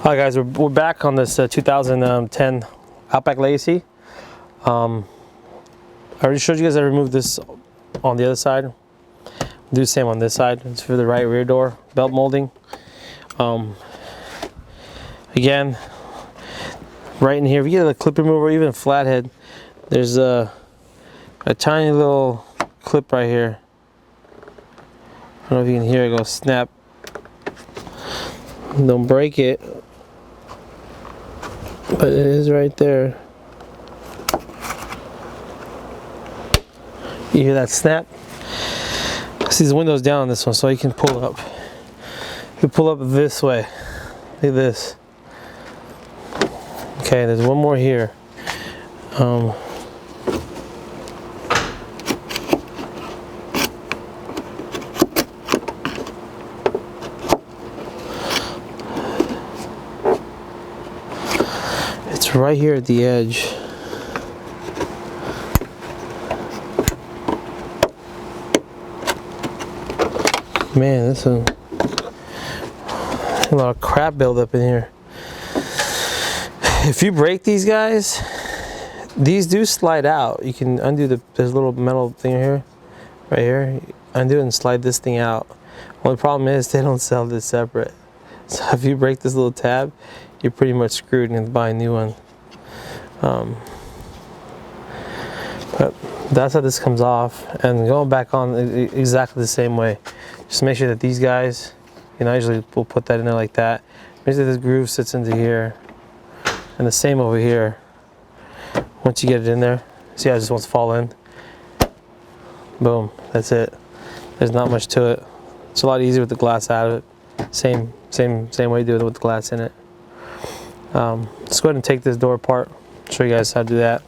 Hi guys, we're back on this 2010 Outback Legacy. I already showed you guys I removed this on the other side. Do the same on this side. It's for the right rear door belt molding. Again, right in here, if you get a clip remover, even a flathead, there's a tiny little clip right here. I don't know if you can hear it go snap. Don't break it, but it is right there. You hear that snap? See, the window's down on this one, so you can pull up. You can pull up this way. Look at this. Okay, there's one more here. It's right here at the edge. Man, this is a lot of crap buildup in here. If you break these guys, these do slide out. You can undo there's a little metal thing here, right here. Undo it and slide this thing out. Only problem is they don't sell this separate. So if you break this little tab, you're pretty much screwed and buy a new one. But that's how this comes off, and going back on exactly the same way. Just make sure that these guys, I usually will put that in there like that. Make sure this groove sits into here, and the same over here. Once you get it in there, see how it just wants to fall in. Boom, that's it. There's not much to it. It's a lot easier with the glass out of it. Same way you do it with the glass in it. Let's go ahead and take this door apart. Show you guys how to do that.